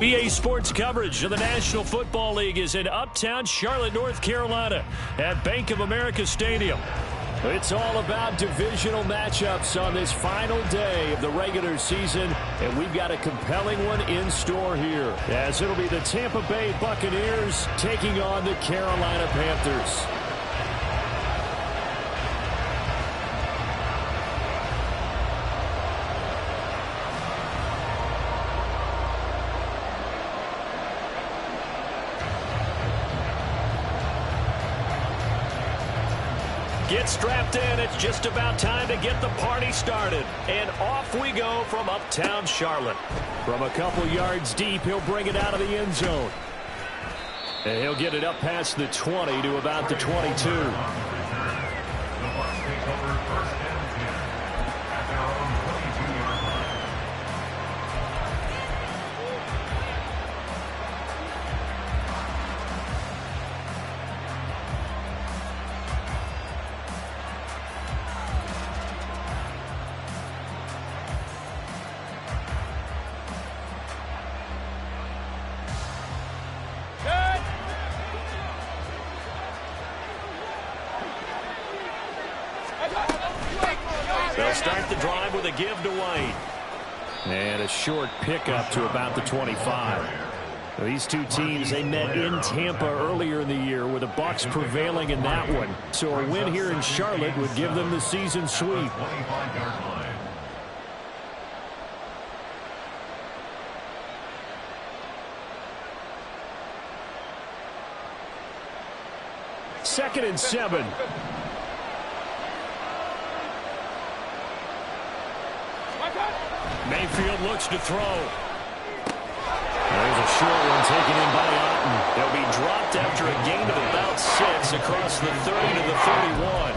BA Sports coverage of the National Football League is in uptown Charlotte, North Carolina at Bank of America Stadium. It's all about divisional matchups on this final day of the regular season, and we've got a compelling one in store here, as it'll be the Tampa Bay Buccaneers taking on the Carolina Panthers. Get strapped in. It's just about time to get the party started. And off we go from uptown Charlotte. From a couple yards deep, he'll bring it out of the end zone. And he'll get it up past the 20 to about the 22. They'll start the drive with a give to White. And a short pickup to about the 25. These two teams, they met in Tampa earlier in the year with the Bucs prevailing in that one. So a win here in Charlotte would give them the season sweep. Second and 7. Mayfield looks to throw. There's a short one taken in by Otten. They'll be dropped after a gain of about 6 across the 30 to the 31.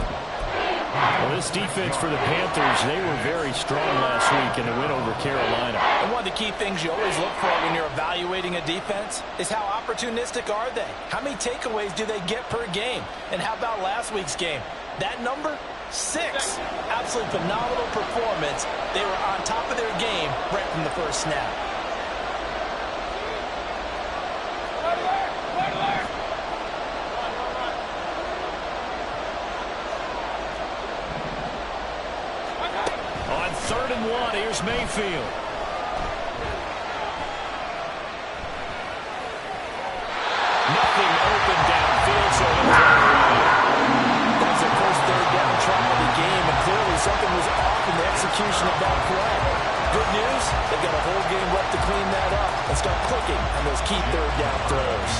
Well, this defense for the Panthers, they were very strong last week in the win over Carolina. And one of the key things you always look for when you're evaluating a defense is how opportunistic are they? How many takeaways do they get per game? And how about last week's game? That number? 6. Absolutely phenomenal performance. They were on top of their game right from the first snap. On 3rd and 1, here's Mayfield. Nothing open downfield, so that's their first 3rd down try of the game, and clearly something was off in the execution of that play. Good news, they've got a whole game left to clean that up and start clicking on those key 3rd down throws.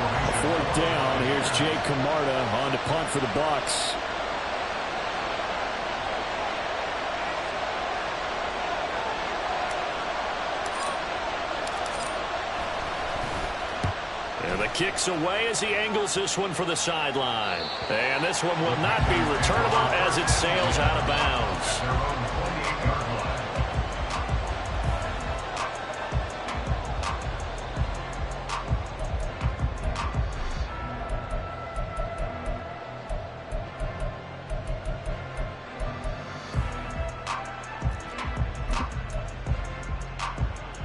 A 4th down, here's Jake Camarda on to punt for the Bucs. And the kick's away as he angles this one for the sideline. And this one will not be returnable as it sails out of bounds.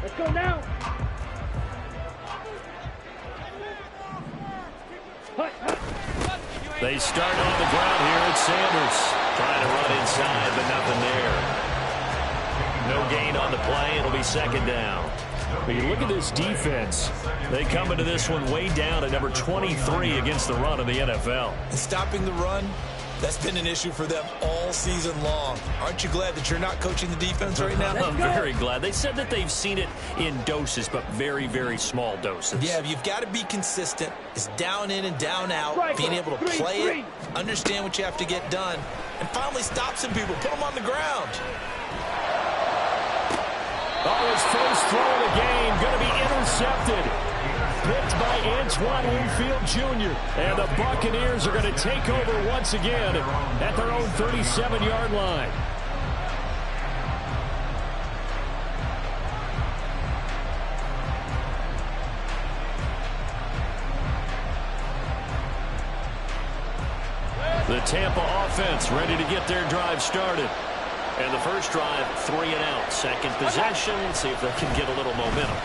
Let's go now. They start on the ground here at Sanders. Trying to run inside, but nothing there. No gain on the play. It'll be 2nd down. But you look at this defense. They come into this one way down at number 23 against the run of the NFL. And stopping the run, that's been an issue for them all season long. Aren't you glad that you're not coaching the defense right now? I'm very glad. They said that they've seen it in doses, but very, very small doses. Yeah, you've got to be consistent. It's down in and down out, being able to play it, understand what you have to get done, and finally stop some people, put them on the ground. Oh, his first throw of the game going to be intercepted. Picked by Antoine Winfield Jr. And the Buccaneers are going to take over once again at their own 37-yard line. The Tampa offense ready to get their drive started. And the first drive, 3 and out. Second possession, see if they can get a little momentum.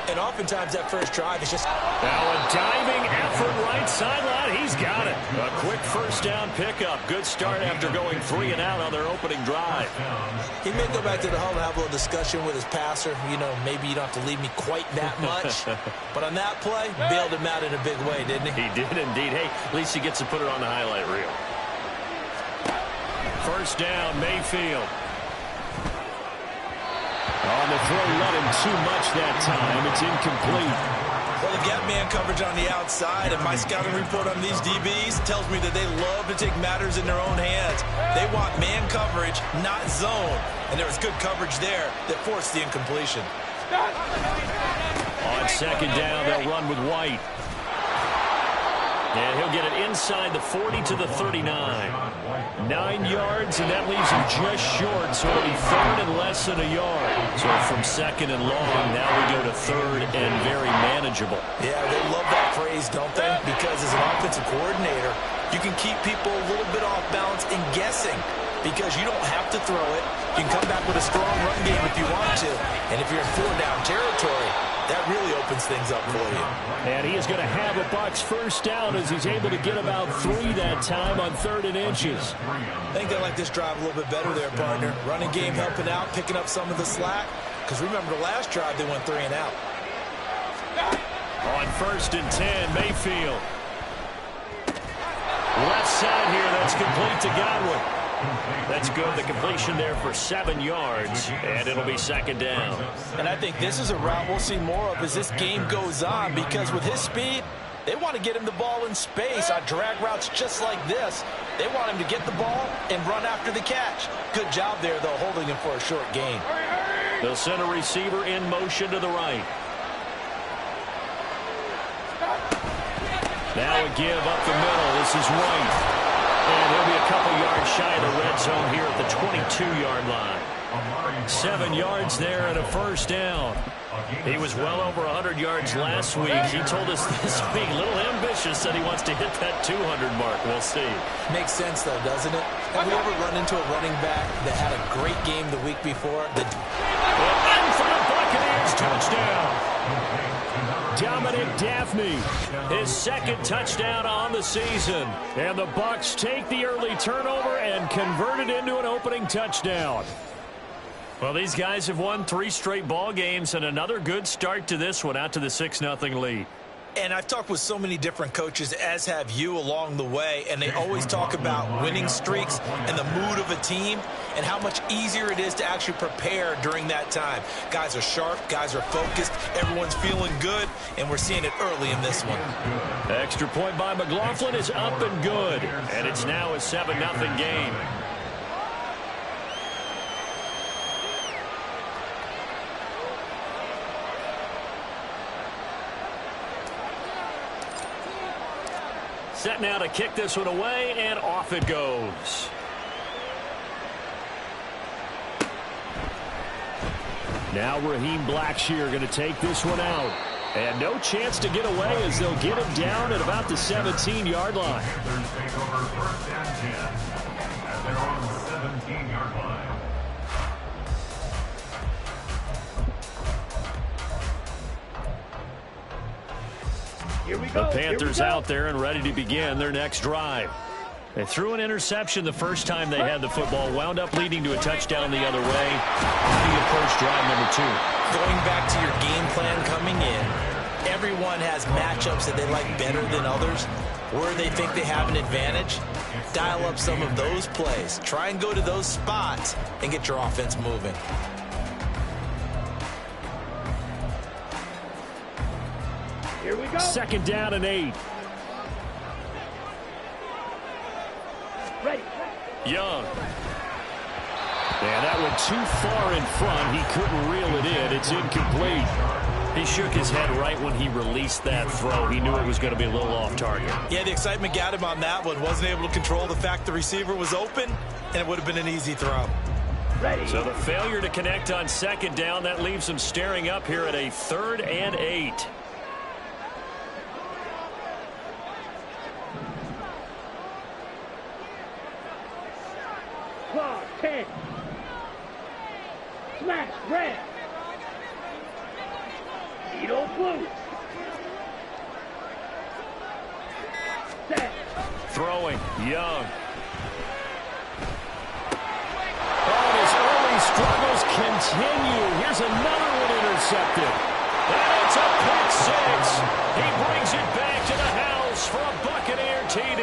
And oftentimes that first drive is just... Now a diving effort right sideline. He's got it. A quick first down pickup. Good start after going 3 and out on their opening drive. He may go back to the huddle and have a little discussion with his passer. You know, maybe you don't have to leave me quite that much. But on that play, bailed him out in a big way, didn't he? He did indeed. Hey, at least he gets to put it on the highlight reel. First down, Mayfield. On the throw, let him too much that time. It's incomplete. Well, they've got man coverage on the outside, and my scouting report on these DBs tells me that they love to take matters in their own hands. They want man coverage, not zone. And there was good coverage there that forced the incompletion. On second down, they'll run with White. And he'll get it inside the 40 to the 39. 9 yards, and that leaves him just short, so it'll be 3rd and less than a yard. So from 2nd and long, now we go to 3rd and very manageable. Yeah, they love that phrase, don't they? Because as an offensive coordinator, you can keep people a little bit off balance and guessing because you don't have to throw it. You can come back with a strong run game if you want to. And if you're in 4-down territory, that really opens things up for you. And he is going to have a Bucs first down as he's able to get about 3 that time on 3rd and inches. I think they like this drive a little bit better there, partner. Running game helping out, picking up some of the slack. Because remember the last drive, they went 3 and out. On 1st and 10, Mayfield. Left side here, that's complete to Godwin. That's good. The completion there for 7 yards, and it'll be 2nd down. And I think this is a route we'll see more of as this game goes on, because with his speed, they want to get him the ball in space on drag routes just like this. They want him to get the ball and run after the catch. Good job there, though, holding him for a short gain. They'll send a receiver in motion to the right. Now a give up the middle. This is White. And he'll be a couple yards shy of the red zone here at the 22-yard line. 7 yards there and a 1st down. He was well over 100 yards last week. He told us this week, a little ambitious, said he wants to hit that 200 mark. We'll see. Makes sense, though, doesn't it? Have we ever run into a running back that had a great game the week before? And for the Buccaneers, touchdown. Dominic Daphne, his 2nd touchdown on the season. And the Bucs take the early turnover and convert it into an opening touchdown. Well, these guys have won 3 straight ball games, and another good start to this one, out to the 6-0 lead. And I've talked with so many different coaches, as have you, along the way, and they always talk about winning streaks and the mood of a team and how much easier it is to actually prepare during that time. Guys are sharp, guys are focused, everyone's feeling good, and we're seeing it early in this one. Extra point by McLaughlin is up and good, and it's now a 7-0 game. Set now to kick this one away, and off it goes. Now Raheem Blackshear going to take this one out. And no chance to get away as they'll get him down at about the 17-yard line. Panthers take over 1st and 10 at their own 17-yard line. The Panthers out there and ready to begin their next drive. They threw an interception the first time they had the football, wound up leading to a touchdown the other way. How do you approach drive number 2? Going back to your game plan coming in, everyone has matchups that they like better than others, where they think they have an advantage. Dial up some of those plays. Try and go to those spots and get your offense moving. Here we go. 2nd down and 8. Ready. Young. And that went too far in front. He couldn't reel it in. It's incomplete. He shook his head right when he released that throw. He knew it was going to be a little off target. Yeah, the excitement got him on that one. Wasn't able to control the fact the receiver was open, and it would have been an easy throw. Ready. So the failure to connect on 2nd down, that leaves him staring up here at a 3rd and 8. Claw, 10. Smash, red. Needle, blue. Set. Throwing, Young. Oh, and his early struggles continue. Here's another one intercepted. And it's a pick 6. He brings it back to the house for a Buccaneer TD.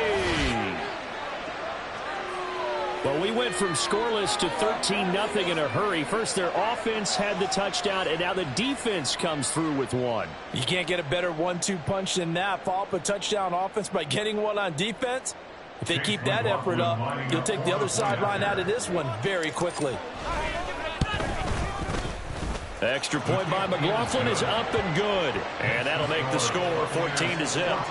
Well, we went from scoreless to 13-0 in a hurry. First, their offense had the touchdown, and now the defense comes through with one. You can't get a better 1-2 punch than that. Follow up a touchdown offense by getting one on defense. If they keep that effort up, you'll take the other sideline out of this one very quickly. Extra point by McLaughlin is up and good. And that'll make the score 14-0.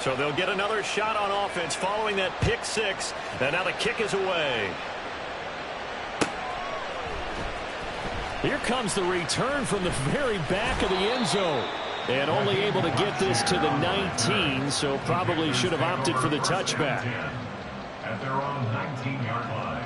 So they'll get another shot on offense following that pick 6. And now the kick is away. Here comes the return from the very back of the end zone. And only able to get this to the 19, so probably should have opted for the touchback. At their own 19-yard line.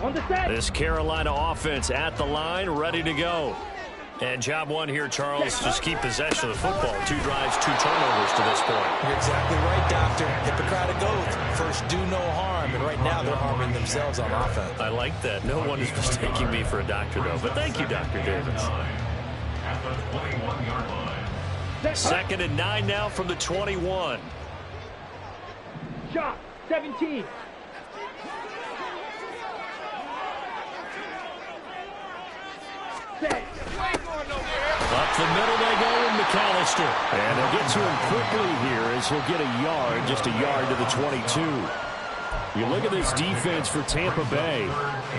On the set. This Carolina offense at the line, ready to go. And job one here, Charles, just keep possession of the football. 2 drives, 2 turnovers to this point. You're exactly right, Doctor. Hippocratic oath. First, do no harm. And right now, they're harming themselves on offense. I like that. No one is mistaking me for a doctor, though. But thank you, Dr. Davis. At the 21-yard line. 2nd and 9 now from the 21. Shot. 17. Set. Up the middle they go with McAllister. And they'll get to him quickly here as he'll get a yard, just a yard to the 22. You look at this defense for Tampa Bay.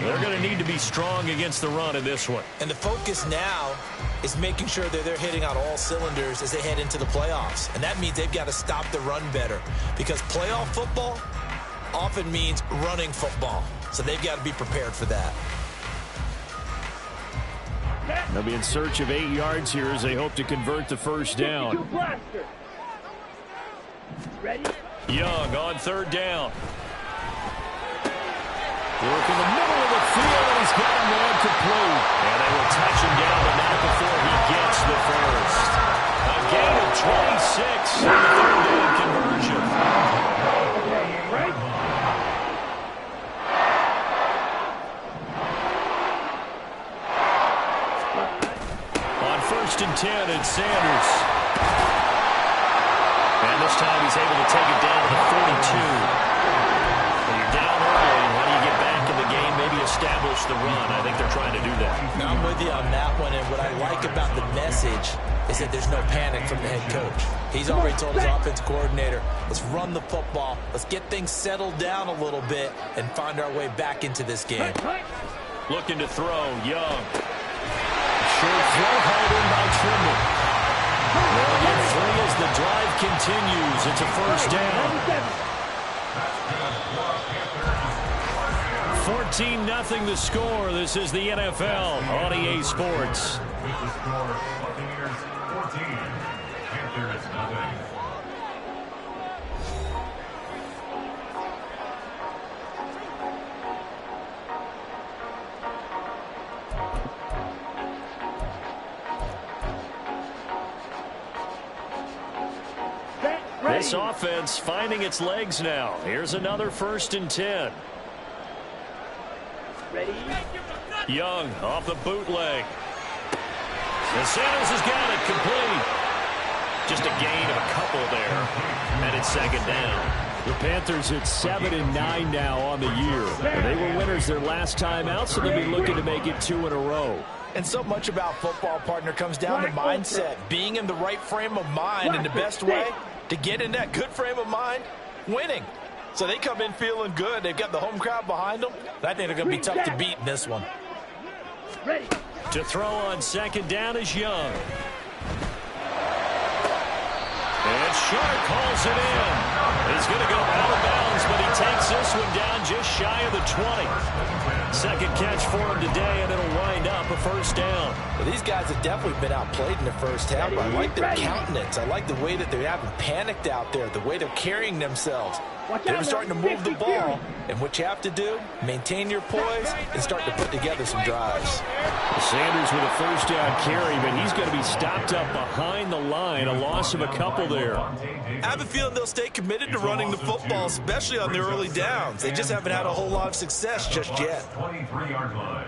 They're going to need to be strong against the run in this one. And the focus now is making sure that they're hitting on all cylinders as they head into the playoffs. And that means they've got to stop the run better, because playoff football often means running football. So they've got to be prepared for that. They'll be in search of 8 yards here as they hope to convert the first down. Ready? Young on 3rd down. Work in the middle of the field, and he's got him there complete. And they will touch him down, but not before he gets the first. A gain of 26 on the 3rd down conversion. Right? On 1st and 10, it's Sanders. And this time he's able to take it down to the 42. When you're down early, how do you get back in the game, maybe establish the run? I think they're trying to do that. Now, I'm with you on that one, and what I like about the message is that there's no panic from the head coach. He's already told his offensive coordinator, let's run the football, let's get things settled down a little bit, and find our way back into this game. Looking to throw, Young. Short throw held in by Trimble. They'll get 3 as the drive continues. It's a first down. 14-0 the score. This is the NFL on EA Sports. With the score, Buccaneers 14, Panthers nothing. This offense finding its legs now. Here's another 1st and 10. Ready? Young off the bootleg. And Sanders has got it complete. Just a gain of a couple there. And it's 2nd down. The Panthers at 7 and 9 now on the year. And they were winners their last time out, so they'll be looking to make it 2 in a row. And so much about football, partner, comes down to mindset. Being in the right frame of mind, and the best way to get in that good frame of mind, winning. So they come in feeling good. They've got the home crowd behind them. I think they're going to be tough to beat in this one. Ready? To throw on 2nd down is Young. And Sharp calls it in. He's going to go out of bounds, but he takes this one down just shy of the 20. 2nd catch for him today, and it'll wind up a first down. Well, these guys have definitely been outplayed in the first half, but I like their countenance. I like the way that they haven't panicked out there, the way they're carrying themselves. They're starting to move the ball, and what you have to do, maintain your poise and start to put together some drives. Sanders with a first down carry, but he's going to be stopped up behind the line. A loss of a couple there. I have a feeling they'll stay committed to running the football, especially on their early downs. They just haven't had a whole lot of success just yet. 23-yard line.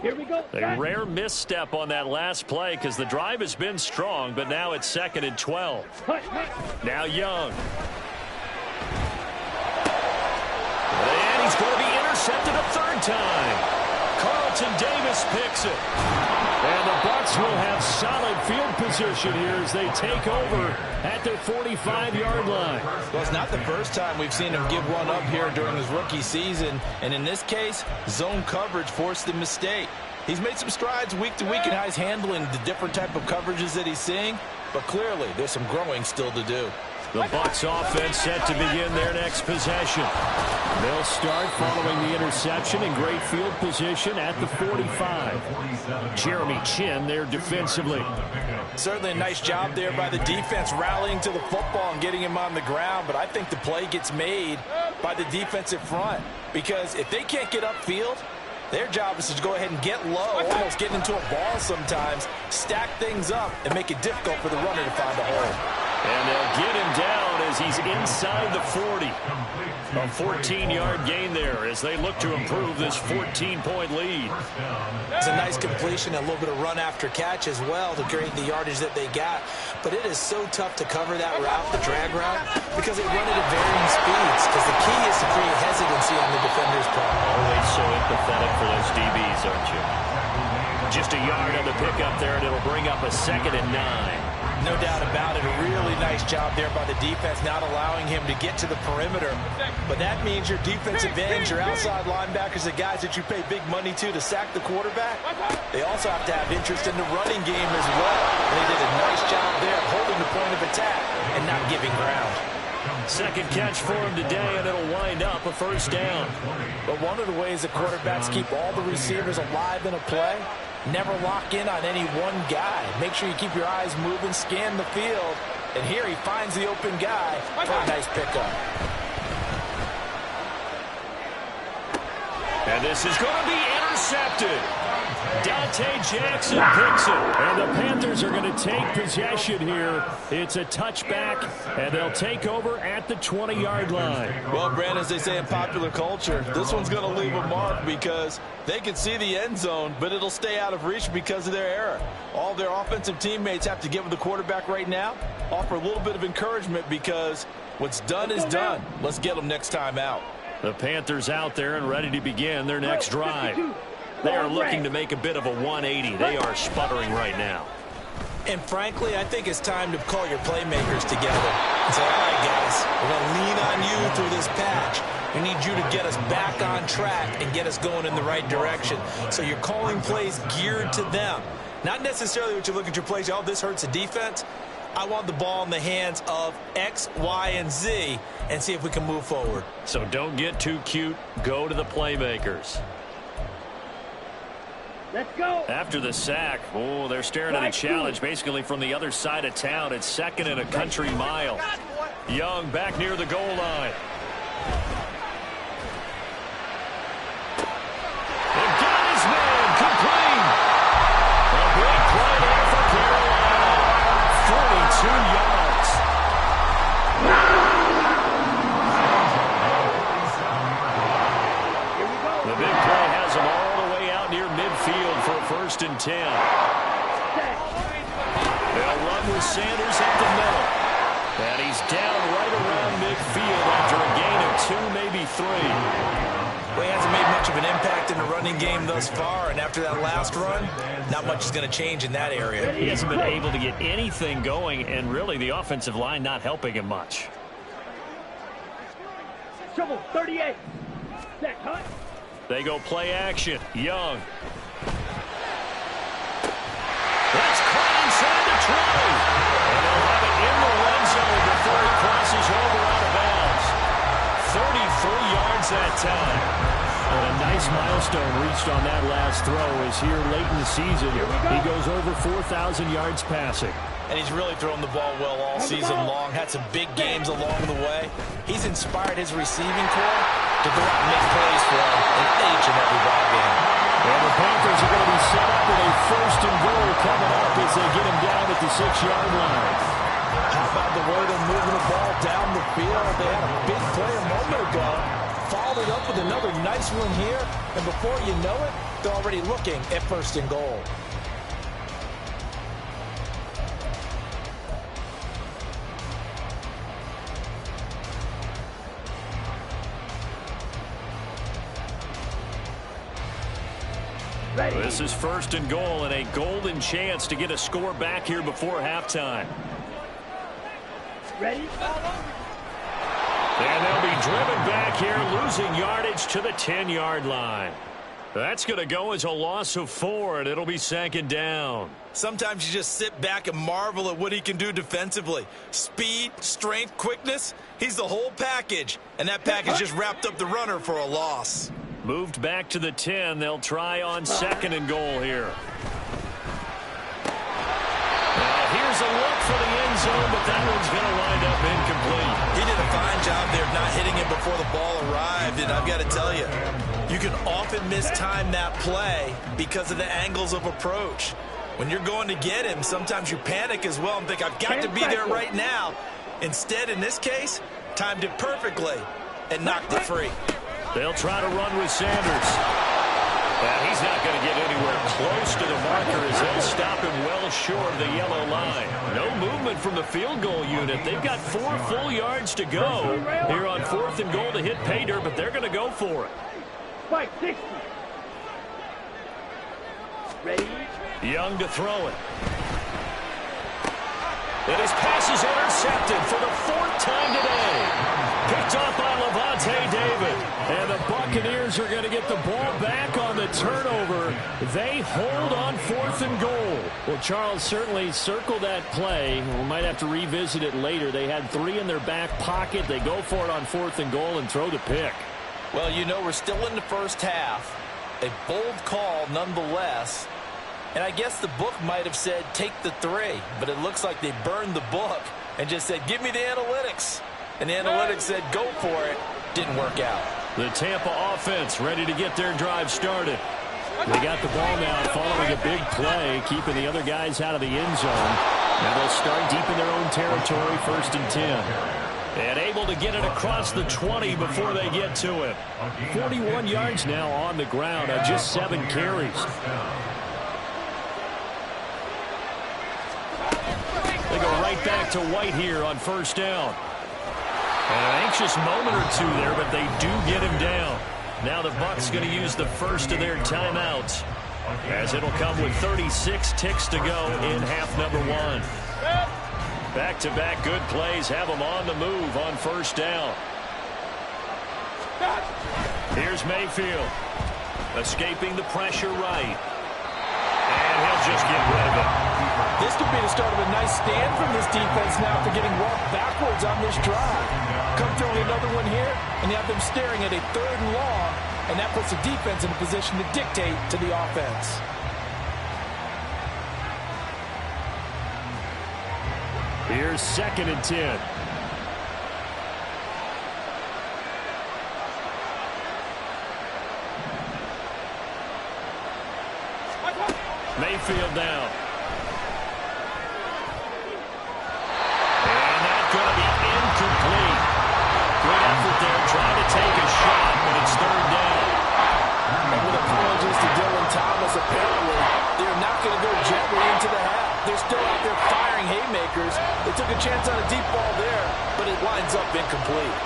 Here we go. A rare misstep on that last play because the drive has been strong, but now it's 2nd and 12. Now Young. And he's going to be intercepted a 3rd time. Carlton Davis picks it. And the Bucs will have solid field position here as they take over at their 45-yard line. Well, it's not the first time we've seen him give one up here during his rookie season. And in this case, zone coverage forced the mistake. He's made some strides week to week in how he's handling the different type of coverages that he's seeing. But clearly, there's some growing still to do. The Bucs offense set to begin their next possession. They'll start following the interception in great field position at the 45. Jeremy Chin there defensively. Certainly a nice job there by the defense rallying to the football and getting him on the ground, but I think the play gets made by the defensive front, because if they can't get upfield, Their job is to go ahead and get low, almost getting into a ball sometimes, stack things up, and make it difficult for the runner to find a hole. And they'll get him down as he's inside the 40. A 14-yard gain there as they look to improve this 14-point lead. It's a nice completion, a little bit of run after catch as well to create the yardage that they got. But it is so tough to cover that route, the drag route, because they run it at varying speeds. Because the key is to create hesitancy on the defender's part. Always so empathetic for those DBs, aren't you? Just a yard on the pickup there, and it'll bring up a 2nd and 9. No doubt about it. A really nice job there by the defense, not allowing him to get to the perimeter. But that means your defensive ends, your outside linebackers, the guys that you pay big money to sack the quarterback, they also have to have interest in the running game as well. And they did a nice job there holding the point of attack and not giving ground. Second catch for him today, and it'll wind up a 1st down. But one of the ways the quarterbacks keep all the receivers alive in a play, never lock in on any one guy. Make sure you keep your eyes moving, scan the field. And here he finds the open guy for a nice pickup. And this is going to be intercepted. Dante Jackson picks it. And the Panthers are going to take possession here. It's a touchback, and they'll take over at the 20-yard line. Well, Brandon, as they say in popular culture, this one's going to leave a mark because they can see the end zone, but it'll stay out of reach because of their error. All their offensive teammates have to give the quarterback right now, offer a little bit of encouragement because what's done is done. Let's get them next time out. The Panthers out there and ready to begin their next drive. They are looking to make a bit of a 180. They are sputtering right now. And frankly, I think it's time to call your playmakers together and say, all right, guys, we're going to lean on you through this patch. We need you to get us back on track and get us going in the right direction. So you're calling plays geared to them. Not necessarily what you look at your plays, oh, this hurts the defense. I want the ball in the hands of X, Y, and Z and see if we can move forward. So don't get too cute. Go to the playmakers. Let's go. After the sack, oh, they're staring at a challenge basically from the other side of town. It's 2nd and a country mile. Young back near the goal line. They've got his man complete. A big play there for Carolina. 42 yards. Here we go. The big play has them all the way out near midfield for a 1st and 10. They'll run with Sanders at the middle. And he's down right around midfield after a gain of 2, maybe 3. Well, he hasn't made much of an impact in the running game thus far, and after that last run, not much is going to change in that area. He hasn't been able to get anything going, and really the offensive line not helping him much. Trouble 38. Set, hut. They go play action. Young. That's caught inside the 20. And they'll have it in the red zone before he crosses over out of bounds. 33 yards that time. And a nice milestone reached on that last throw is here late in the season. He goes over 4,000 yards passing. And he's really thrown the ball well all season long. Had some big games along the way. He's inspired his receiving corps to go out and make plays for him in each and every ball game. And the Panthers are going to be set up with a 1st and goal coming up as they get him down at the 6-yard line. How about the way they're moving the ball down the field? They had a big play a moment ago. Followed it up with another nice one here. And before you know it, they're already looking at 1st and goal. Ready. This is 1st and goal and a golden chance to get a score back here before halftime. Ready. And they'll be driven back here, losing yardage to the 10-yard line. That's going to go as a loss of 4, and it'll be 2nd down. Sometimes you just sit back and marvel at what he can do defensively. Speed, strength, quickness, he's the whole package. And that package just wrapped up the runner for a loss. Moved back to the 10. They'll try on 2nd and goal here. Now here's a look for the end zone, but that one's going to wind up incomplete. He did a fine job there not hitting it before the ball arrived. arrived, and I've got to tell you, you can often mistime that play because of the angles of approach. When you're going to get him, sometimes you panic as well and think, I've got to be there right now. Instead, in this case, timed it perfectly and knocked it free. They'll try to run with Sanders. And he's not going to get anywhere close to the marker as they'll stop him well short of the yellow line. No movement from the field goal unit. They've got 4 full yards to go here on 4th and goal to hit pay dirt, but they're going to go for it. Spike 60. Ready? Young to throw it. And his pass is intercepted for the 4th time today. Picked off by Levante David. And the Buccaneers are going to get the ball back on the turnover. They hold on 4th and goal. Well, Charles, certainly circle that play. We might have to revisit it later. They had 3 in their back pocket. They go for it on 4th and goal and throw the pick. Well, you know, we're still in the first half. A bold call nonetheless. And I guess the book might have said take the 3, but it looks like they burned the book and just said give me the analytics. And the analytics said go for it. Didn't work out. The Tampa offense ready to get their drive started. They got the ball now following a big play, keeping the other guys out of the end zone. Now they'll start deep in their own territory, 1st and 10. And able to get it across the 20 before they get to him. 41 yards now on the ground on just 7 carries. They go right back to White here on 1st down. An anxious moment or two there, but they do get him down. Now the Bucs going to use the first of their timeouts, as it'll come with 36 ticks to go in half number 1. Back-to-back good plays have them on the move on 1st down. Here's Mayfield, escaping the pressure right. And he'll just get rid of it. This could be the start of a nice stand from this defense now after getting walked backwards on this drive. Come throwing another one here, and you have them staring at a 3rd and long, and that puts the defense in a position to dictate to the offense. Here's 2nd and 10. Mayfield down. And that's going to be incomplete. Good effort there trying to take a shot, but it's 3rd down. And with apologies to Dylan Thomas, apparently they're not going to go gently into the half. They're still out there firing haymakers. They took a chance on a deep ball there, but it winds up incomplete.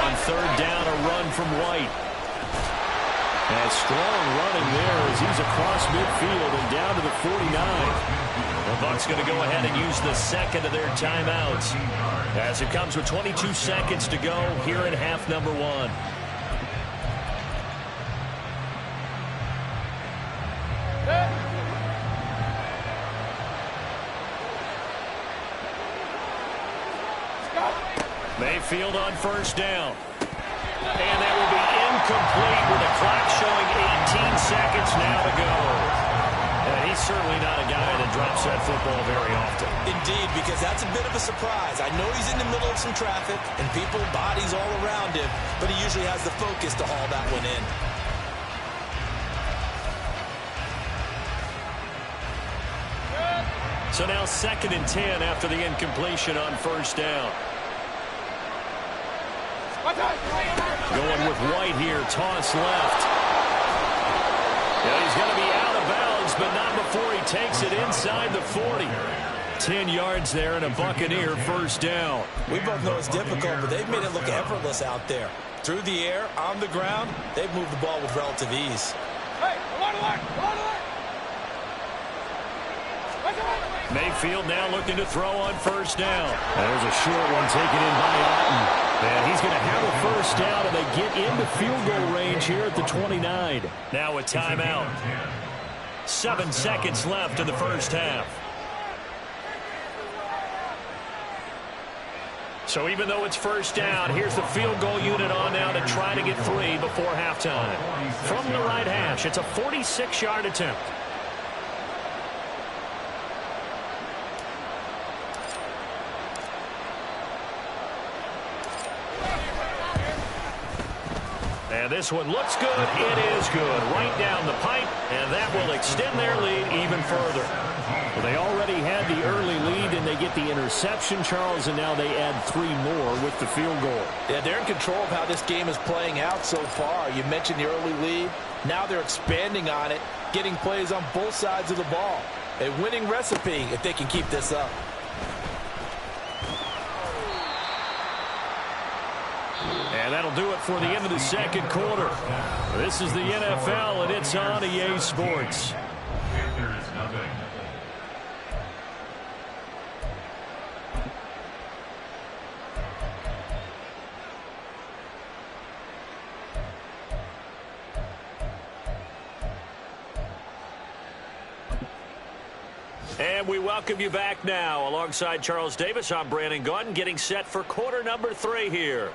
On 3rd down, a run from White. And strong running there as he's across midfield and down to the 49. The Bucs going to go ahead and use the 2nd of their timeouts as it comes with 22 seconds to go here in half number 1. Mayfield on 1st down. And that will be incomplete with the clock showing 18 seconds now to go. And he's certainly not a guy that drops that football very often. Indeed, because that's a bit of a surprise. I know he's in the middle of some traffic and people, bodies all around him, but he usually has the focus to haul that one in. So now 2nd and 10 after the incompletion on 1st down. Going with White here, toss left. Yeah, he's going to be out of bounds, but not before he takes it inside the 40. 10 yards there and a Buccaneer 1st down. We both know it's difficult, but they've made it look effortless out there. Through the air, on the ground, they've moved the ball with relative ease. Hey, alert! Mayfield now looking to throw on 1st down. There's a short one taken in by Alton. And he's going to have a 1st down, and they get into field goal range here at the 29. Now a timeout. 7 seconds left in the 1st half. So even though it's 1st down, here's the field goal unit on now to try to get 3 before halftime. From the right hash, it's a 46-yard attempt. And this one looks good. It is good. Right down the pipe, and that will extend their lead even further. Well, they already had the early lead, and they get the interception, Charles, and now they add 3 more with the field goal. Yeah, they're in control of how this game is playing out so far. You mentioned the early lead. Now they're expanding on it, getting plays on both sides of the ball. A winning recipe if they can keep this up. And that'll do it for the end of the second quarter. This is the NFL, and it's on EA Sports. Panthers nothing. And we welcome you back now. Alongside Charles Davis, I'm Brandon Gaudin, getting set for quarter number 3 here.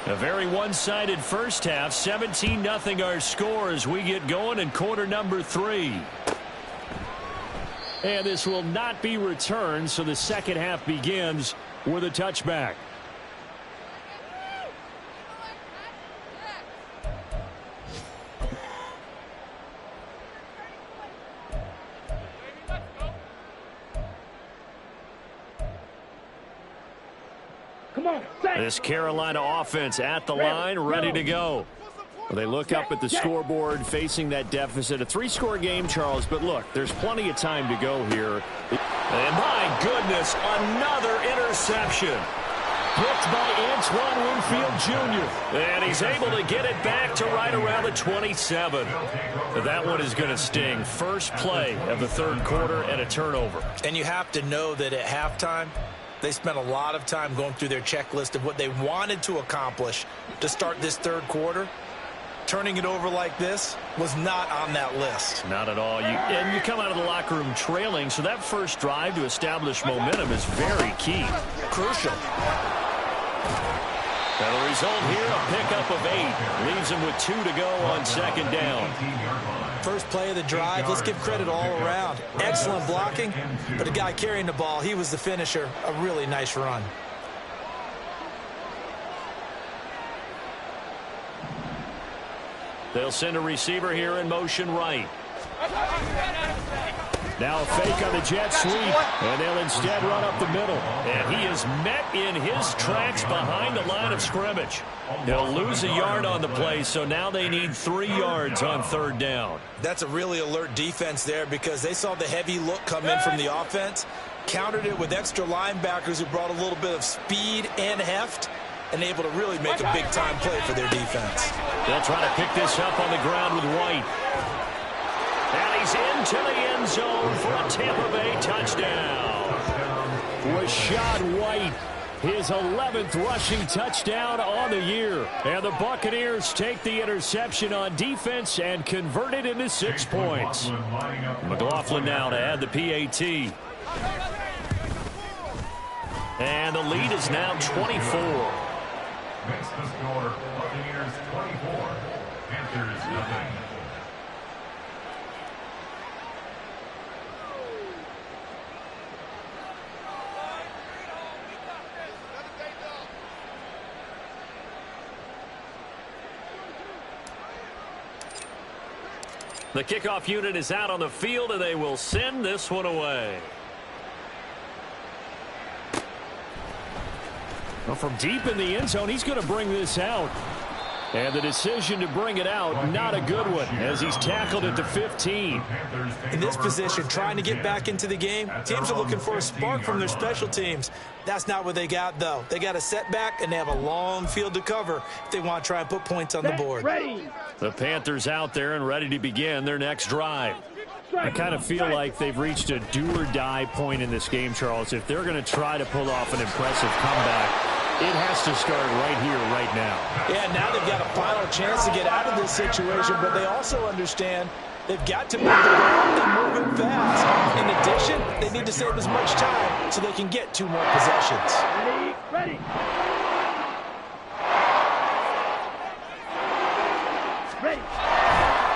A very one-sided first half. 17-0 our score as we get going in quarter number 3. And this will not be returned, so the second half begins with a touchback. This Carolina offense at the line, ready to go. Well, they look up at the scoreboard, facing that deficit. A 3-score game, Charles, but look, there's plenty of time to go here. And my goodness, another interception. Picked by Antoine Winfield Jr. And he's able to get it back to right around the 27. That one is going to sting. First play of the third quarter and a turnover. And you have to know that at halftime, they spent a lot of time going through their checklist of what they wanted to accomplish to start this third quarter. Turning it over like this was not on that list. Not at all. And you come out of the locker room trailing, so that first drive to establish momentum is very key. Crucial. And the result here, a pickup of 8. Leaves him with 2 to go on second down. First play of the drive, let's give credit all around. Excellent blocking, but the guy carrying the ball, he was the finisher. A really nice run. They'll send a receiver here in motion right. Now a fake on the jet sweep, and they'll instead run up the middle. And he is met in his tracks behind the line of scrimmage. They'll lose a yard on the play, so now they need 3 yards on third down. That's a really alert defense there because they saw the heavy look come in from the offense, countered it with extra linebackers who brought a little bit of speed and heft, and able to really make a big-time play for their defense. They'll try to pick this up on the ground with White. And he's into the end zone for a Tampa Bay touchdown. Rashad White, his 11th rushing touchdown on the year. And the Buccaneers take the interception on defense and convert it into 6 points. McLaughlin now to add the PAT. And the lead is now 24. Makes the score Buccaneers 24, Panthers nothing. The kickoff unit is out on the field, and they will send this one away. Well, from deep in the end zone, he's going to bring this out. And the decision to bring it out, not a good one, as he's tackled at the 15. In this position, trying to get back into the game, teams are looking for a spark from their special teams. That's not what they got, though. They got a setback, and they have a long field to cover if they want to try and put points on the board. The Panthers out there and ready to begin their next drive. I kind of feel like they've reached a do-or-die point in this game, Charles. If they're going to try to pull off an impressive comeback, it has to start right here, right now. Yeah, now they've got a final chance to get out of this situation, but they also understand they've got to move the ball and move it fast. In addition, they need to save as much time so they can get 2 more possessions. Ready.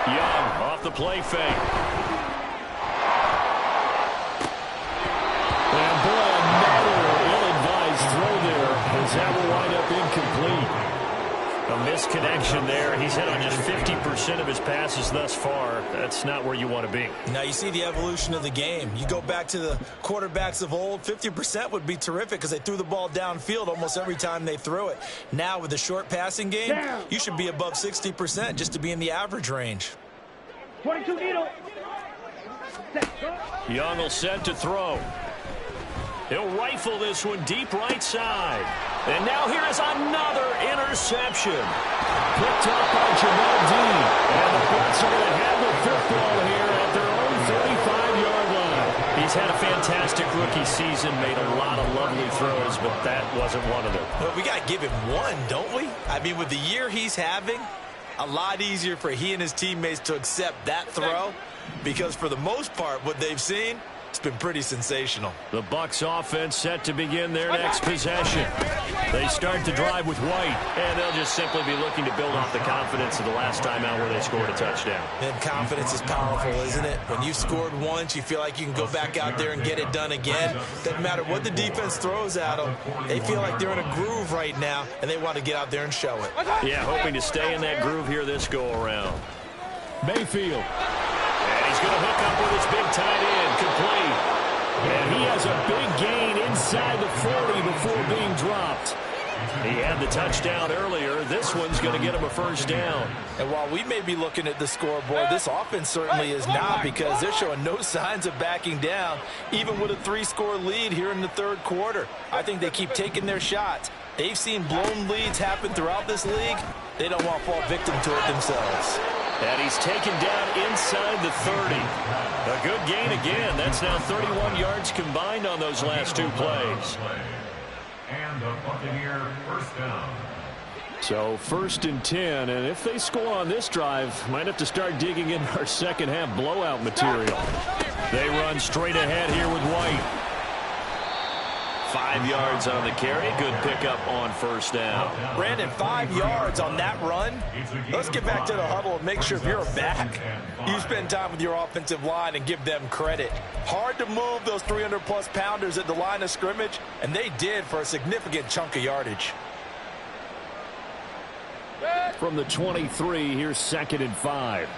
Young off the play fake. And boy, another ill-advised throw there. As that misconnection there. He's hit on just 50% of his passes thus far. That's not where you want to be. Now you see the evolution of the game. You go back to the quarterbacks of old, 50% would be terrific because they threw the ball downfield almost every time they threw it. Now with the short passing game, you should be above 60% just to be in the average range. 22 needle. Young will set to throw. He'll rifle this one deep right side. And now here is another interception. Picked up by Jamel Dean. And the Bucs are going to have the football here at their own 35-yard line. He's had a fantastic rookie season, made a lot of lovely throws, but that wasn't one of them. Well, we got to give him one, don't we? I mean, with the year he's having, a lot easier for he and his teammates to accept that throw because for the most part, what they've seen, it's been pretty sensational. The Bucs offense set to begin their next possession. They start to drive with White, and they'll just simply be looking to build off the confidence of the last time out where they scored a touchdown. And confidence is powerful, isn't it? When you've scored once, you feel like you can go back out there and get it done again. Doesn't matter what the defense throws at them. They feel like they're in a groove right now, and they want to get out there and show it. Yeah, hoping to stay in that groove here this go-around. Mayfield. And he's going to hook up with his big tight end, complete. And he has a big gain inside the 40 before being dropped. He had the touchdown earlier. This one's going to get him a first down. And while we may be looking at the scoreboard, this offense certainly is not because they're showing no signs of backing down, even with a 3-score lead here in the third quarter. I think they keep taking their shots. They've seen blown leads happen throughout this league. They don't want to fall victim to it themselves. And he's taken down inside the 30. A good gain again. That's now 31 yards combined on those last two plays. And the Buccaneer first down. So 1st and 10, and if they score on this drive, might have to start digging in our second half blowout material. They run straight ahead here with White. 5 yards on the carry. Good pickup on first down. Brandon, 5 yards on that run. Let's get back to the huddle and make sure if you're a back, you spend time with your offensive line and give them credit. Hard to move those 300-plus pounders at the line of scrimmage, and they did for a significant chunk of yardage. From the 23, here's 2nd and 5.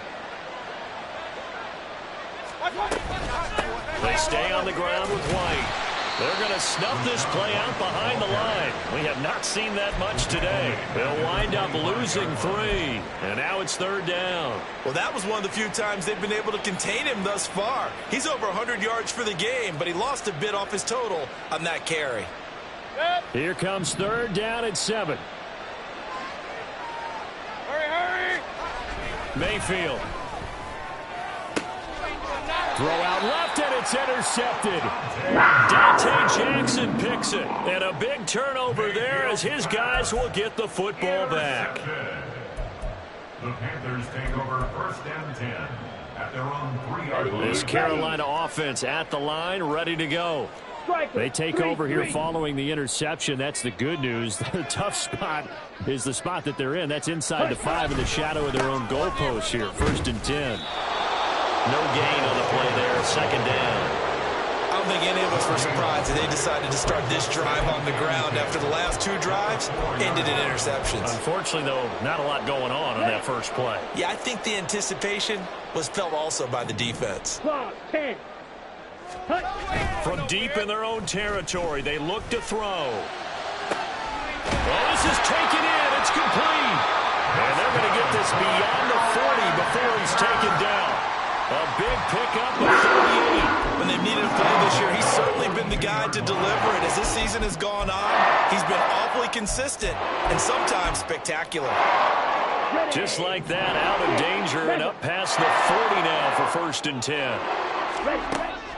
They stay on the ground with White. They're going to snuff this play out behind the line. We have not seen that much today. They'll wind up losing 3. And now it's 3rd down. Well, that was one of the few times they've been able to contain him thus far. He's over 100 yards for the game, but he lost a bit off his total on that carry. Here comes 3rd down and 7. Hurry! Mayfield. Throw out left, and it's intercepted. Dante Jackson picks it. And a big turnover there as his guys will get the football back. The Panthers take over 1st and 10 at their own 3-yard line. This Carolina offense at the line, ready to go. They take over here following the interception. That's the good news. The tough spot is the spot that they're in. That's inside the 5 in the shadow of their own goalpost here. 1st and 10. No gain on the play there. 2nd down. I don't think any of us were surprised that they decided to start this drive on the ground after the last 2 drives ended in interceptions. Unfortunately, though, not a lot going on that first play. Yeah, I think the anticipation was felt also by the defense. 10. From deep in their own territory, they look to throw. Well, this is taken in. It's complete. And they're going to get this beyond the 40 before he's taken down. A big pickup of 38. When they've needed a play this year, he's certainly been the guy to deliver it. As this season has gone on, he's been awfully consistent and sometimes spectacular. Just like that, out of danger and up past the 40 now for 1st and 10.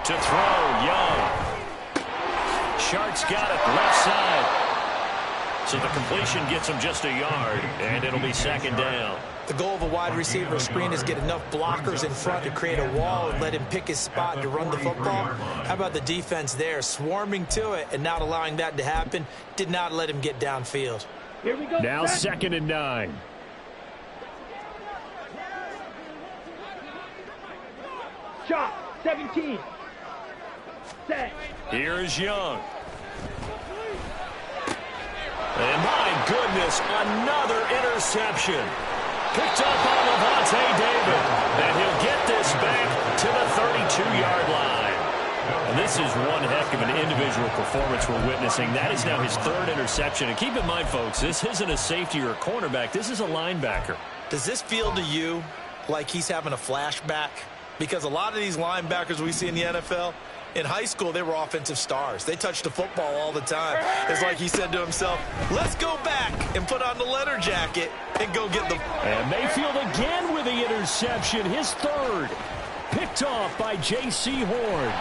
To throw, Young. Shark's got it, left side. So the completion gets him just a yard, and it'll be 2nd down. The goal of a wide receiver screen is get enough blockers in front to create a wall and let him pick his spot to run the football. How about the defense there, swarming to it and not allowing that to happen? Did not let him get downfield. Here we go. Now 2nd and 9. Shot. 17. Set. Here's Young. And my goodness, another interception. Picked up on Levante David. And he'll get this back to the 32-yard line. And this is one heck of an individual performance we're witnessing. That is now his third interception. And keep in mind, folks, this isn't a safety or a cornerback. This is a linebacker. Does this feel to you like he's having a flashback? Because a lot of these linebackers we see in the NFL, in high school, they were offensive stars. They touched the football all the time. It's like he said to himself, let's go back and put on the leather jacket and go get the... And Mayfield again with the interception, his third. Picked off by J.C. Horn.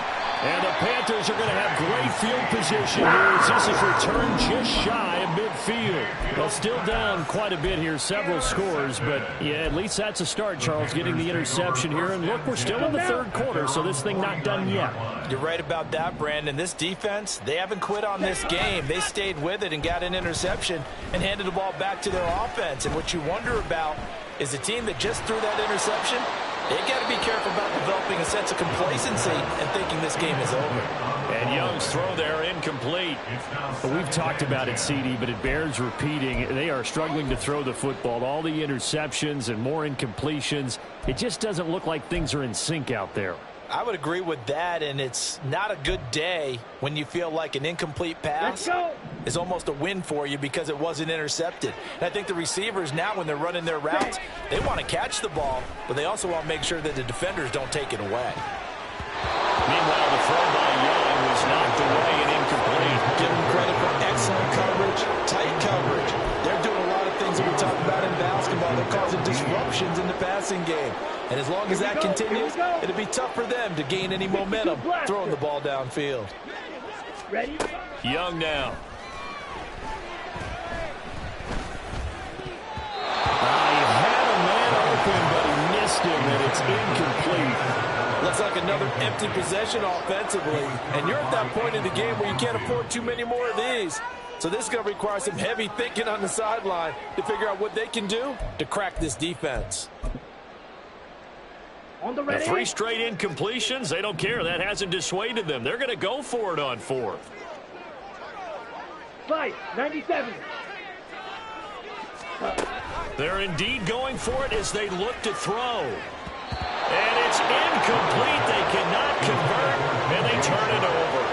And the Panthers are going to have great field position here as this is returned just shy of midfield. Well, still down quite a bit here, several scores, but yeah, at least that's a start, Charles, getting the interception here. And look, we're still in the third quarter, so this thing not done yet. You're right about that, Brandon. This defense, they haven't quit on this game. They stayed with it and got an interception and handed the ball back to their offense. And what you wonder about is a team that just threw that interception, they got to be careful about developing a sense of complacency and thinking this game is over. And Young's throw there incomplete. But we've talked about it, CD, but it bears repeating. They are struggling to throw the football. All the interceptions and more incompletions. It just doesn't look like things are in sync out there. I would agree with that, and it's not a good day when you feel like an incomplete pass is almost a win for you because it wasn't intercepted. And I think the receivers now, when they're running their routes, they want to catch the ball, but they also want to make sure that the defenders don't take it away. Meanwhile, the throw by Young was knocked away and incomplete. Give them credit for excellent coverage, tight coverage. They're doing a lot of things that we talk about in basketball. They're causing disruptions in the passing game. And as long as that continues, it'll be tough for them to gain any momentum throwing the ball downfield. Ready? Young now. He had a man open, but he missed him, and it's incomplete. Looks like another empty possession offensively. And you're at that point in the game where you can't afford too many more of these. So this is going to require some heavy thinking on the sideline to figure out what they can do to crack this defense. On the ready. 3 straight incompletions, they don't care. That hasn't dissuaded them. They're going to go for it on 4th. Fight, 97. They're indeed going for it as they look to throw. And it's incomplete. They cannot convert, and they turn it over.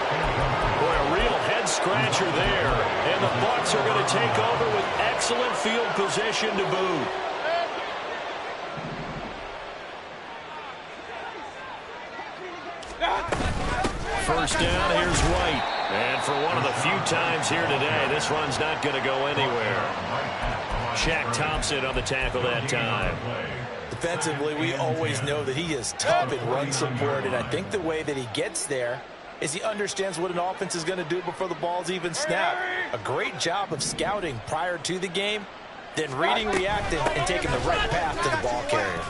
Boy, a real head-scratcher there. And the Bucs are going to take over with excellent field position to boot. First down, here's White. And for one of the few times here today, this run's not going to go anywhere. Shaq Thompson on the tackle that time. Defensively, we always know that he is tough in run support, and I think the way that he gets there is he understands what an offense is going to do before the ball's even snapped. A great job of scouting prior to the game, then reading, reacting, and taking the right path to the ball carrier.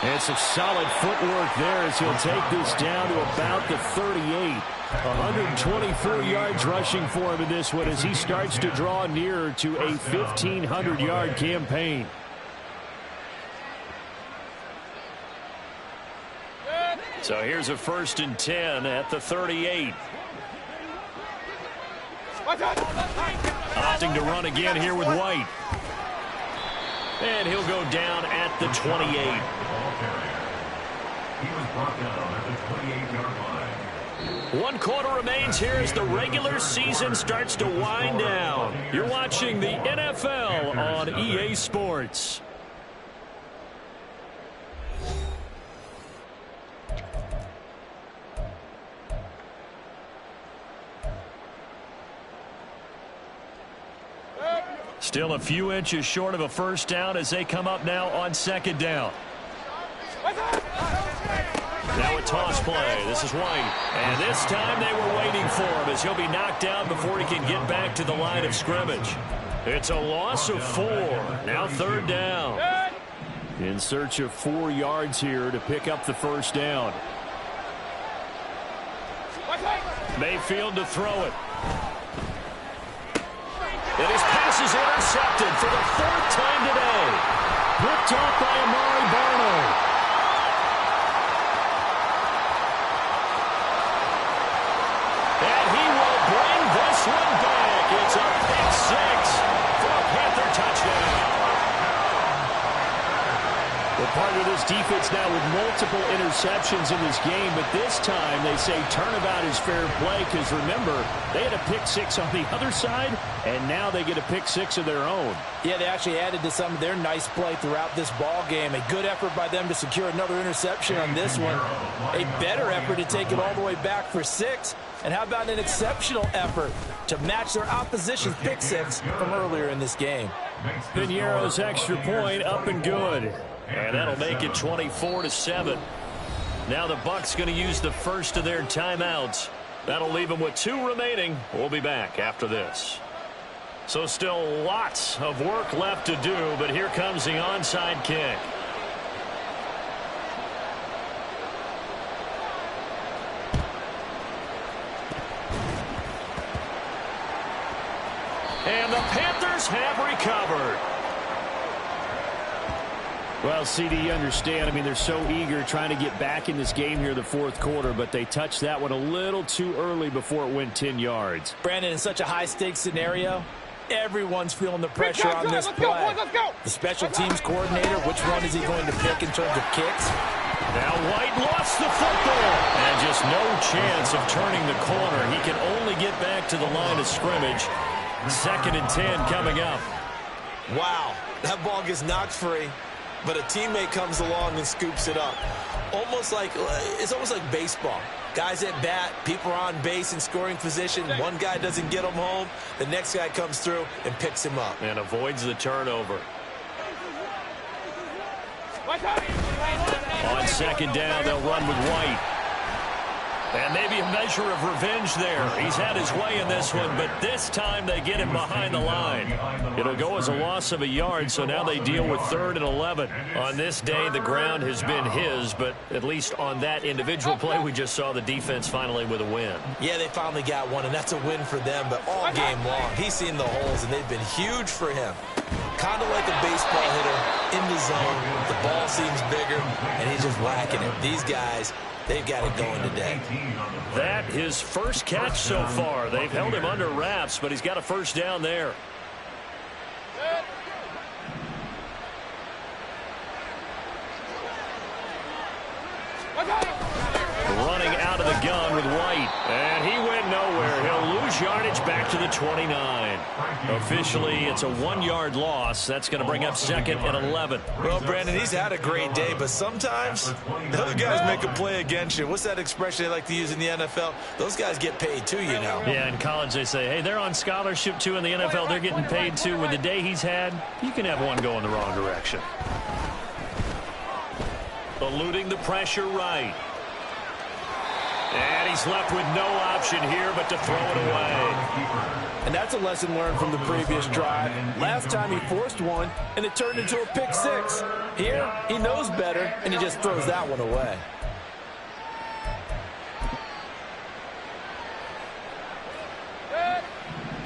And some solid footwork there as he'll take this down to about the 38. 124 yards rushing for him in this one as he starts to draw nearer to a 1,500-yard campaign. So here's a 1st and 10 at the 38. Opting to run again here with White. And he'll go down at the 28. He was brought down at the 28-yard line. 1 quarter remains here as the regular season starts to wind down. You're watching the NFL on EA Sports. Still a few inches short of a first down as they come up now on 2nd down. Now a toss play. This is White. And this time they were waiting for him as he'll be knocked down before he can get back to the line of scrimmage. It's a loss of 4. Now 3rd down. In search of 4 yards here to pick up the first down. Mayfield to throw it. And his pass is intercepted for the 4th time today. Ripped off by Amari Barno. And he will bring this one back. It's a pick 6. Partner, this defense now with multiple interceptions in this game, but this time they say turnabout is fair play because, remember, they had a pick six on the other side, and now they get a pick six of their own. Yeah, they actually added to some of their nice play throughout this ball game. A good effort by them to secure another interception on this one. A better effort to take it all the way back for 6. And how about an exceptional effort to match their opposition's pick six from earlier in this game? Piñeiro's extra point up and good. And that'll make it 24-7. Now the Bucs going to use the first of their timeouts. That'll leave them with 2 remaining. We'll be back after this. So still lots of work left to do, but here comes the onside kick. And the Panthers have recovered. Well, CD, you understand. I mean, they're so eager trying to get back in this game here in the fourth quarter, but they touched that one a little too early before it went 10 yards. Brandon, in such a high-stakes scenario, everyone's feeling the pressure on this play. The special teams coordinator, which one is he going to pick in terms of kicks? Now White lost the football. And just no chance of turning the corner. He can only get back to the line of scrimmage. 2nd and 10 coming up. Wow, that ball gets knocked free, but a teammate comes along and scoops it up. It's almost like baseball. Guys at bat, people are on base in scoring position. One guy doesn't get him home. The next guy comes through and picks him up. And avoids the turnover. On 2nd down, they'll run with White. And maybe a measure of revenge there. He's had his way in this one, but this time they get him behind the line. It'll go as a loss of a yard, so now they deal with 3rd and 11. On this day, the ground has been his, but at least on that individual play, we just saw the defense finally with a win. Yeah, they finally got one, and that's a win for them, but all game long, he's seen the holes, and they've been huge for him. Kind of like a baseball hitter in the zone. The ball seems bigger, and he's just whacking it. These guys, they've got it going today. That his first catch so far. They've held him under wraps, but he's got a first down there. Running out of the gun with White. And he went nowhere. He'll lose yardage back to the 29. Officially, it's a 1-yard loss. That's going to bring up 2nd and 11. Well, Brandon, he's had a great day, but sometimes the other guys make a play against you. What's that expression they like to use in the NFL? Those guys get paid too, you know. Yeah, in college they say, hey, they're on scholarship too. In the NFL, they're getting paid too. With the day he's had, you can have one go in the wrong direction. Eluding the pressure right. And he's left with no option here but to throw it away. And that's a lesson learned from the previous drive. Last time he forced one, and it turned into a pick six. Here, he knows better, and he just throws that one away.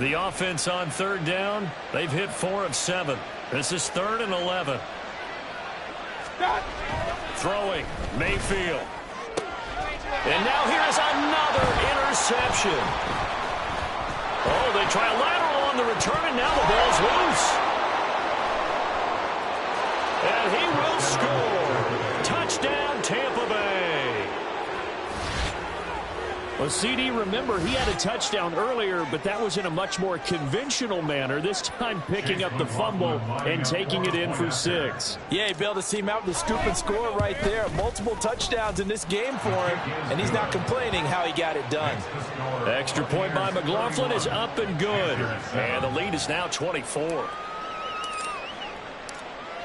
The offense on 3rd down, they've hit 4 of 7. This is 3rd and 11. Throwing, Mayfield. And now here's another interception. Oh, they try a lateral on the return, and now the ball's loose. And he will score. Touchdown, Tampa Bay. Well, CD, remember, he had a touchdown earlier, but that was in a much more conventional manner, this time picking up the fumble and taking it in for 6. Yeah, he bailed his team out with a scoop and score right there. Multiple touchdowns in this game for him, and he's not complaining how he got it done. Extra point by McLaughlin is up and good. And the lead is now 24.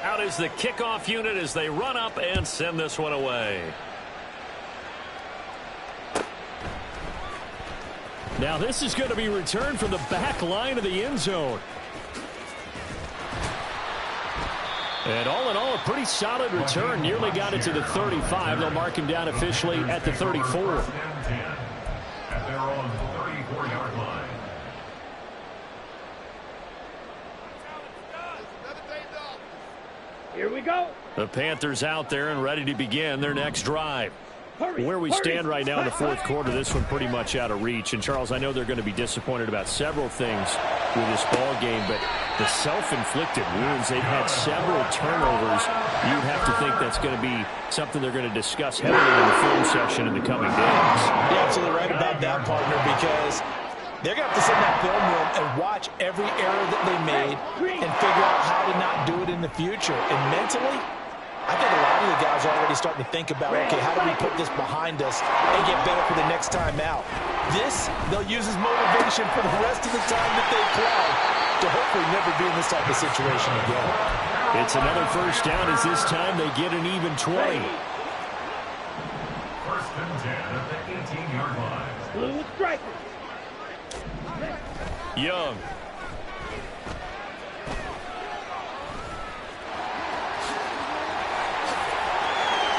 Out is the kickoff unit as they run up and send this one away. Now this is going to be returned from the back line of the end zone. And all in all, a pretty solid return. Nearly got it to the 35. They'll mark him down officially at the 34. At their own 34-yard line. Here we go. The Panthers out there and ready to begin their next drive. Hurry, Where we stand right now in the fourth quarter, this one pretty much out of reach. And, Charles, I know they're going to be disappointed about several things with this ball game, but The self-inflicted wounds, they've had several turnovers. You'd have to think that's going to be something they're going to discuss heavily in the film session in the coming days. You're absolutely right about that, partner, because they're going to have to sit in that film room and watch every error that they made and figure out how to not do it in the future. And mentally, I think a lot of the guys are already starting to think about, okay, how do we put this behind us and get better for the next time out? This, they'll use as motivation for the rest of the time that they play to hopefully never be in this type of situation again. It's another first down as this time they get an even 20. First and 10 at the 18-yard line. Blue striker. Young.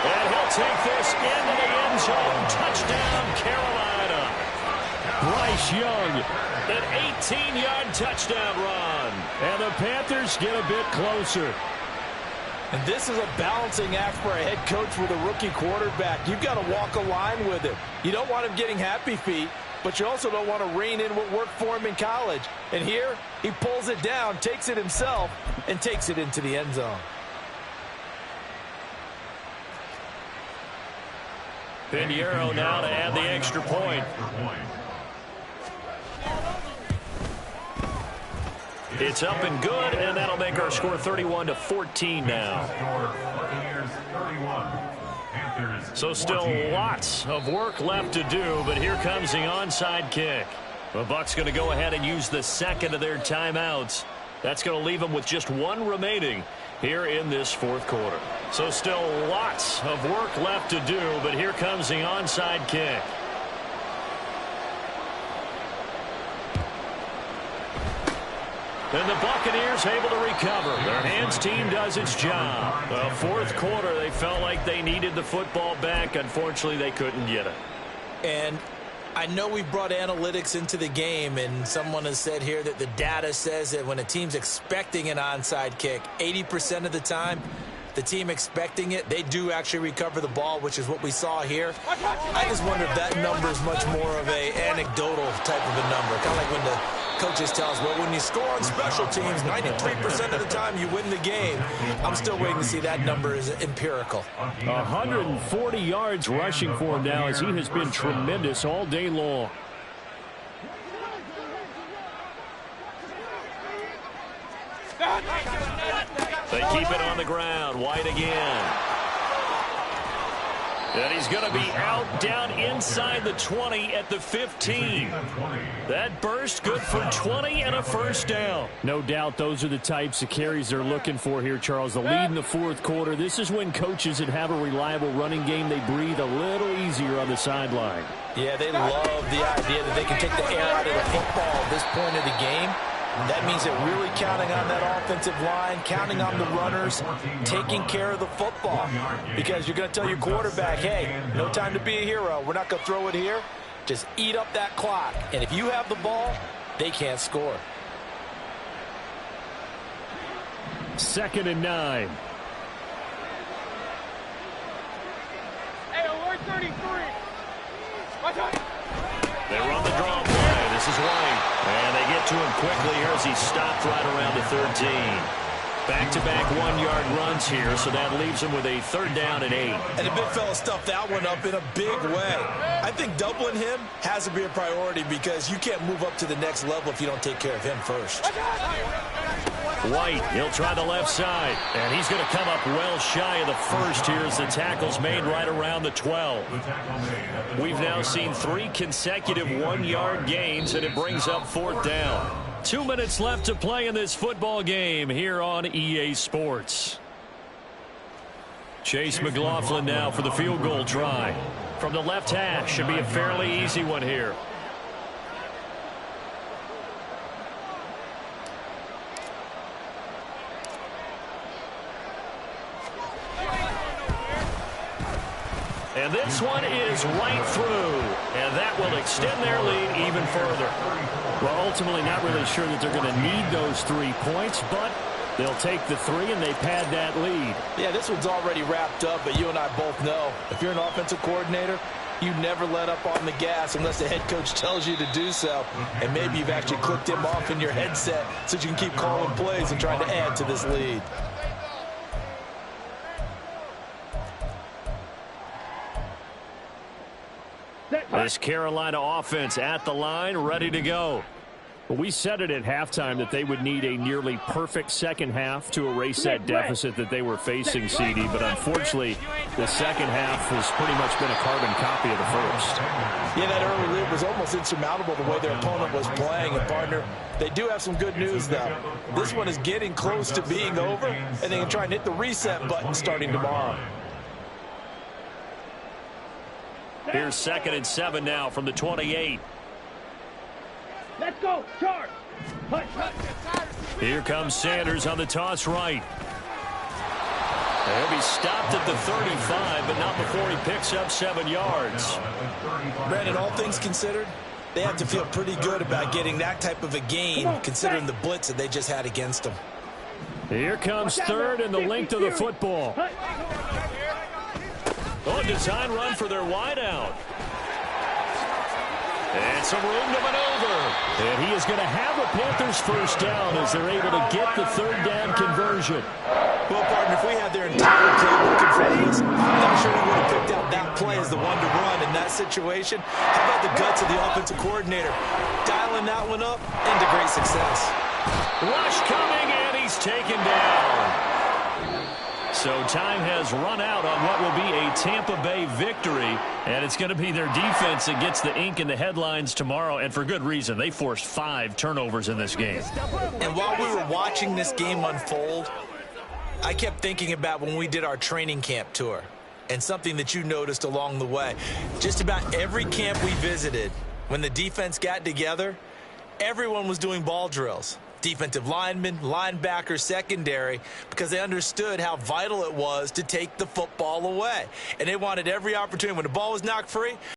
And he'll take this into the end zone. Touchdown, Carolina. Bryce Young, an 18-yard touchdown run. And the Panthers get a bit closer. And this is a balancing act for a head coach with a rookie quarterback. You've got to walk a line with him. You don't want him getting happy feet, but you also don't want to rein in what worked for him in college. And here, he pulls it down, takes it himself, and takes it into the end zone. Pinheiro now to add the extra point. It's up and good, and that'll make our score 31-14 now. So still lots of work left to do, but here comes the onside kick. The Bucs going to go ahead and use the second of their timeouts. That's going to leave them with just one remaining here in this fourth quarter. So still lots of work left to do, but here comes the onside kick. And the Buccaneers able to recover. Their hands team does its job. The fourth quarter, they felt like they needed the football back. Unfortunately, they couldn't get it. And I know we brought analytics into the game, and someone has said here that the data says that when a team's expecting an onside kick, 80% of the time, the team expecting it, they do actually recover the ball, which is what we saw here. I just wonder if that number is much more of an anecdotal type of a number. Kind of like when the coaches tell us, well, when you score on special teams, 93% of the time you win the game. I'm still waiting to see that number is empirical. 140 yards rushing for him now as he has been tremendous all day long. They keep it on the ground. White again. And he's going to be out down inside the 20 at the 15. That burst good for 20 and a first down. No doubt those are the types of carries they're looking for here, Charles. The lead in the fourth quarter. This is when coaches that have a reliable running game, they breathe a little easier on the sideline. Yeah, they love the idea that they can take the air out of the football at this point of the game. That means they're really counting on that offensive line, counting on the runners, taking care of the football. Because you're going to tell your quarterback, hey, no time to be a hero. We're not going to throw it here. Just eat up that clock. And if you have the ball, they can't score. 2nd and 9. Hey, we're 33. They run the draw play. This is White. And they get to him quickly here as he stopped right around the 13. Back-to-back one-yard runs here, so that leaves him with a 3rd down and 8. And the big fella stuffed that one up in a big way. I think doubling him has to be a priority because you can't move up to the next level if you don't take care of him first. White, he'll try the left side, and he's going to come up well shy of the first here as the tackle's made right around the 12. We've now seen 3 consecutive one-yard gains, and it brings up 4th down. 2 minutes left to play in this football game here on EA Sports. Chase McLaughlin now for the field goal try. From the left hash, should be a fairly easy one here. And this one is right through, and that will extend their lead even further. Well, ultimately not really sure that they're going to need those 3 points, but they'll take the 3 and they pad that lead. Yeah, this one's already wrapped up, but you and I both know if you're an offensive coordinator, You never let up on the gas unless the head coach tells you to do so. And maybe you've actually clicked him off in your headset so you can keep calling plays and trying to add to this lead. This Carolina offense at the line, ready to go. We said it at halftime that they would need a nearly perfect second half to erase that deficit that they were facing, CD. But unfortunately, the second half has pretty much been a carbon copy of the first. Yeah, that early lead was almost insurmountable the way their opponent was playing. And, partner, they do have some good news, though. This one is getting close to being over, and they can try and hit the reset button starting tomorrow. Here's 2nd and 7 now from the 28. Let's go, charge. Here comes Sanders on the toss right. He'll be stopped at the 35, but not before he picks up 7 yards. Brandon, all things considered, they have to feel pretty good about getting that type of a gain, considering the blitz that they just had against them. Here comes 3rd and the length of the football. Oh, design run for their wideout. And some room to maneuver. And he is going to have the Panthers first down as they're able to get the 3rd down conversion. Well, partner, if we had their entire playbook in front of us, I'm sure we would have picked out that play as the one to run in that situation. How about the guts of the offensive coordinator? Dialing that one up into great success. Rush coming, and he's taken down. So time has run out on what will be a Tampa Bay victory, and it's going to be their defense that gets the ink in the headlines tomorrow, and for good reason. They forced 5 turnovers in this game. And while we were watching this game unfold, I kept thinking about when we did our training camp tour and something that you noticed along the way. Just about every camp we visited, when the defense got together, everyone was doing ball drills. Defensive linemen, linebackers, secondary, because they understood how vital it was to take the football away. And they wanted every opportunity. When the ball was knocked free,